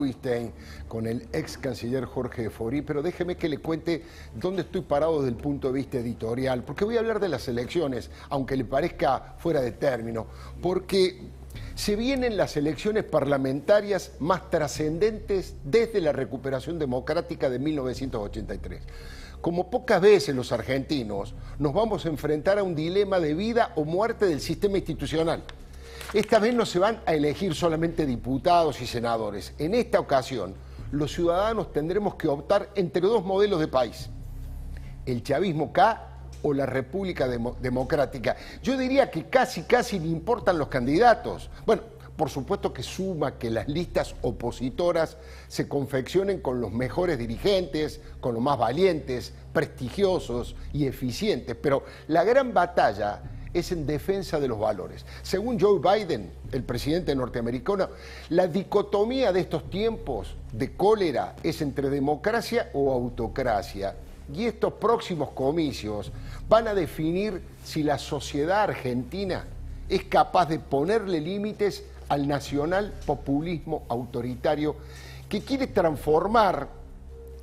Rubinstein, con el ex canciller Jorge Faurí, pero déjeme que le cuente dónde estoy parado desde el punto de vista editorial, porque voy a hablar de las elecciones, aunque le parezca fuera de término, porque se vienen las elecciones parlamentarias más trascendentes desde la recuperación democrática de 1983. Como pocas veces los argentinos nos vamos a enfrentar a un dilema de vida o muerte del sistema institucional. Esta vez no se van a elegir solamente diputados y senadores. En esta ocasión, los ciudadanos tendremos que optar entre dos modelos de país: el chavismo K o la República Democrática. Yo diría que casi le importan los candidatos. Bueno, por supuesto que suma que las listas opositoras se confeccionen con los mejores dirigentes, con los más valientes, prestigiosos y eficientes, pero la gran batalla es en defensa de los valores. Según Joe Biden, el presidente norteamericano, la dicotomía de estos tiempos de cólera es entre democracia o autocracia. Y estos próximos comicios van a definir si la sociedad argentina es capaz de ponerle límites al nacional populismo autoritario que quiere transformar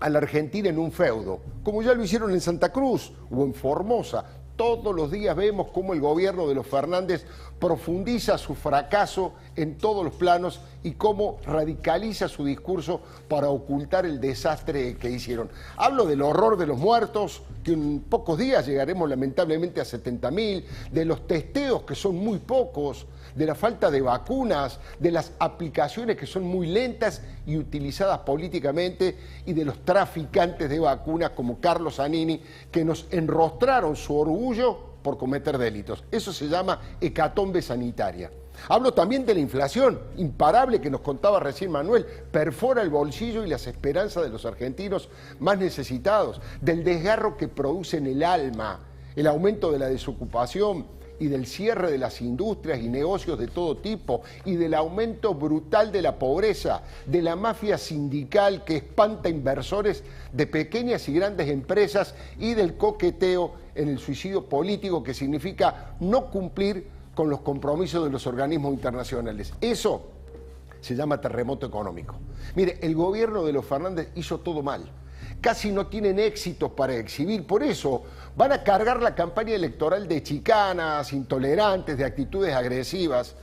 a la Argentina en un feudo, como ya lo hicieron en Santa Cruz o en Formosa. Todos los días vemos cómo el gobierno de los Fernández profundiza su fracaso en todos los planos y cómo radicaliza su discurso para ocultar el desastre que hicieron. Hablo del horror de los muertos, que en pocos días llegaremos lamentablemente a 70.000, de los testeos que son muy pocos, de la falta de vacunas, de las aplicaciones que son muy lentas y utilizadas políticamente, y de los traficantes de vacunas como Carlos Zanini, que nos enrostraron su orgullo por cometer delitos. Eso se llama hecatombe sanitaria. Hablo también de la inflación imparable que nos contaba recién Manuel, perfora el bolsillo y las esperanzas de los argentinos más necesitados, del desgarro que produce en el alma, el aumento de la desocupación y del cierre de las industrias y negocios de todo tipo, y del aumento brutal de la pobreza, de la mafia sindical que espanta inversores de pequeñas y grandes empresas, y del coqueteo en el suicidio político que significa no cumplir con los compromisos de los organismos internacionales. Eso se llama terremoto económico. Mire, el gobierno de los Fernández hizo todo mal. Casi no tienen éxitos para exhibir, por eso van a cargar la campaña electoral de chicanas, intolerantes, de actitudes agresivas.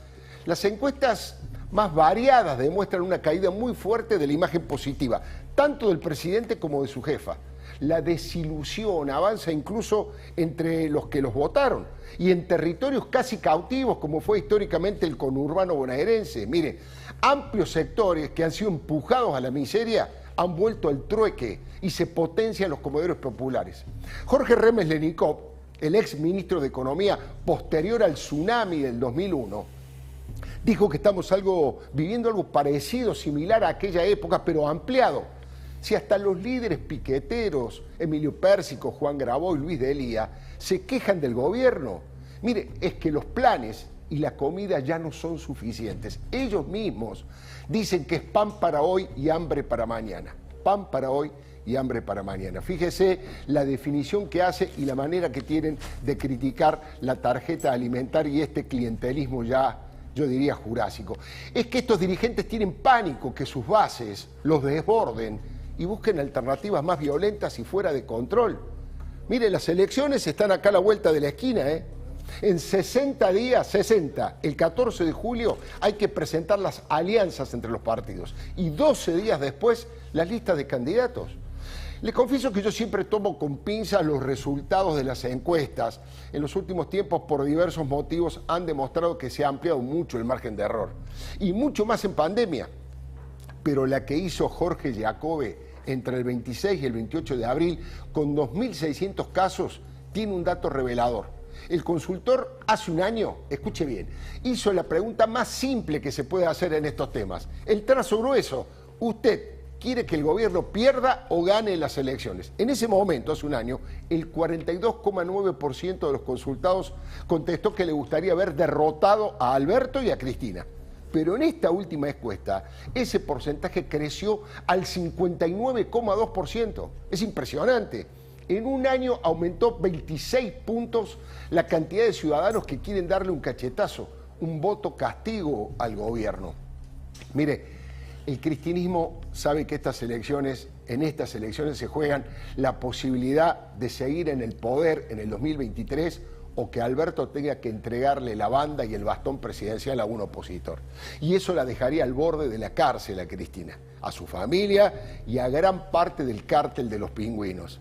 Las encuestas más variadas demuestran una caída muy fuerte de la imagen positiva, tanto del presidente como de su jefa. La desilusión avanza incluso entre los que los votaron y en territorios casi cautivos, como fue históricamente el conurbano bonaerense. Mire, amplios sectores que han sido empujados a la miseria han vuelto al trueque y se potencian los comederos populares. Jorge Remes Lenikov, el ex ministro de Economía posterior al tsunami del 2001, dijo que estamos viviendo algo parecido, similar a aquella época, pero ampliado. Si hasta los líderes piqueteros, Emilio Pérsico, Juan Grabois, Luis de Lía, se quejan del gobierno, mire, es que los planes y la comida ya no son suficientes. Ellos mismos dicen que es pan para hoy y hambre para mañana. Pan para hoy y hambre para mañana. Fíjese la definición que hace y la manera que tienen de criticar la tarjeta alimentaria y este clientelismo ya, yo diría, jurásico. Es que estos dirigentes tienen pánico que sus bases los desborden y busquen alternativas más violentas y fuera de control. Mire, las elecciones están acá a la vuelta de la esquina, ¿eh? En 60 días, el 14 de julio, hay que presentar las alianzas entre los partidos y 12 días después las listas de candidatos. Les confieso que yo siempre tomo con pinzas los resultados de las encuestas. En los últimos tiempos, por diversos motivos, han demostrado que se ha ampliado mucho el margen de error, y mucho más en pandemia. Pero la que hizo Jorge Jacobe entre el 26 y el 28 de abril, con 2.600 casos, tiene un dato revelador. El consultor hace un año, escuche bien, hizo la pregunta más simple que se puede hacer en estos temas. El trazo grueso: ¿usted quiere que el gobierno pierda o gane las elecciones? En ese momento, hace un año, el 42,9% de los consultados contestó que le gustaría ver derrotado a Alberto y a Cristina. Pero en esta última encuesta, ese porcentaje creció al 59,2%. Es impresionante. En un año aumentó 26 puntos la cantidad de ciudadanos que quieren darle un cachetazo, un voto castigo al gobierno. Mire, El cristinismo sabe que en estas elecciones se juegan la posibilidad de seguir en el poder en el 2023 o que Alberto tenga que entregarle la banda y el bastón presidencial a un opositor. Y eso la dejaría al borde de la cárcel a Cristina, a su familia y a gran parte del cártel de los pingüinos.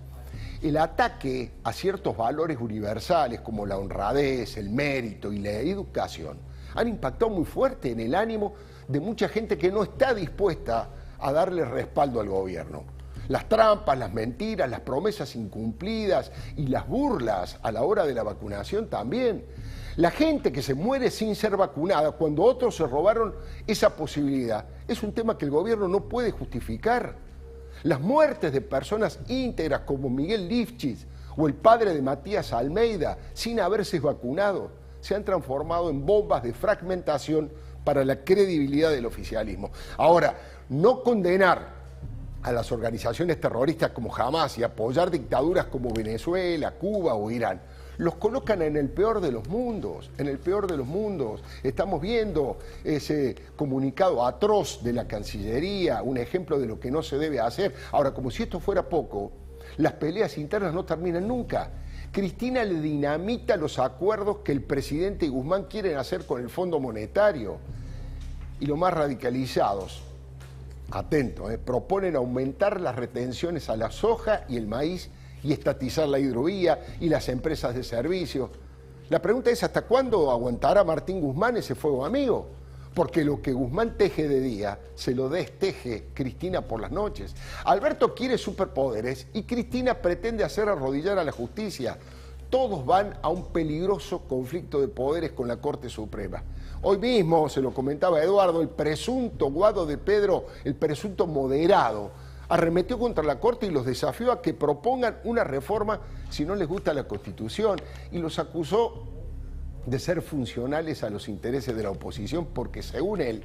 El ataque a ciertos valores universales como la honradez, el mérito y la educación han impactado muy fuerte en el ánimo de mucha gente que no está dispuesta a darle respaldo al gobierno. Las trampas, las mentiras, las promesas incumplidas y las burlas a la hora de la vacunación también. La gente que se muere sin ser vacunada cuando otros se robaron esa posibilidad es un tema que el gobierno no puede justificar. Las muertes de personas íntegras como Miguel Lifchitz o el padre de Matías Almeida sin haberse vacunado se han transformado en bombas de fragmentación para la credibilidad del oficialismo. Ahora, no condenar a las organizaciones terroristas como Hamas y apoyar dictaduras como Venezuela, Cuba o Irán, los colocan en el peor de los mundos, en el peor de los mundos. Estamos viendo ese comunicado atroz de la Cancillería, un ejemplo de lo que no se debe hacer. Ahora, como si esto fuera poco, las peleas internas no terminan nunca. Cristina le dinamita los acuerdos que el presidente y Guzmán quieren hacer con el Fondo Monetario. Y los más radicalizados, atentos, proponen aumentar las retenciones a la soja y el maíz y estatizar la hidrovía y las empresas de servicios. La pregunta es, ¿hasta cuándo aguantará Martín Guzmán ese fuego amigo? Porque lo que Guzmán teje de día, se lo desteje Cristina por las noches. Alberto quiere superpoderes y Cristina pretende hacer arrodillar a la justicia. Todos van a un peligroso conflicto de poderes con la Corte Suprema. Hoy mismo, se lo comentaba Eduardo, el presunto Guado de Pedro, el presunto moderado, arremetió contra la Corte y los desafió a que propongan una reforma si no les gusta la Constitución y los acusó de ser funcionales a los intereses de la oposición porque, según él,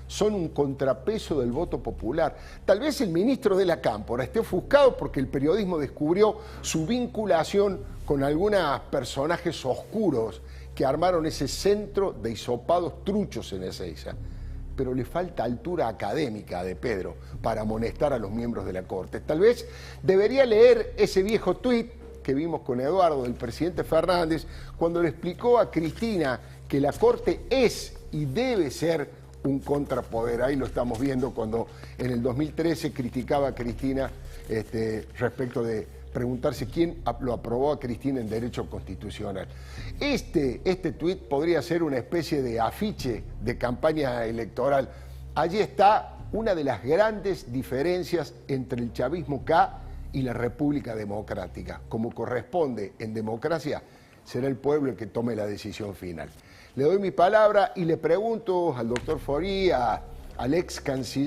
son un contrapeso del voto popular. Tal vez el ministro de la Cámpora esté ofuscado porque el periodismo descubrió su vinculación con algunos personajes oscuros que armaron ese centro de hisopados truchos en Ezeiza. Pero le falta altura académica de Pedro para amonestar a los miembros de la Corte. Tal vez debería leer ese viejo tuit que vimos con Eduardo del presidente Fernández cuando le explicó a Cristina que la Corte es y debe ser un contrapoder. Ahí lo estamos viendo cuando en el 2013 criticaba a Cristina respecto de preguntarse quién lo aprobó a Cristina en derecho constitucional. Este tuit podría ser una especie de afiche de campaña electoral. Allí está una de las grandes diferencias entre el chavismo K y la República Democrática. Como corresponde en democracia, será el pueblo el que tome la decisión final. Le doy mi palabra y le pregunto al doctor Faurí, al ex canciller,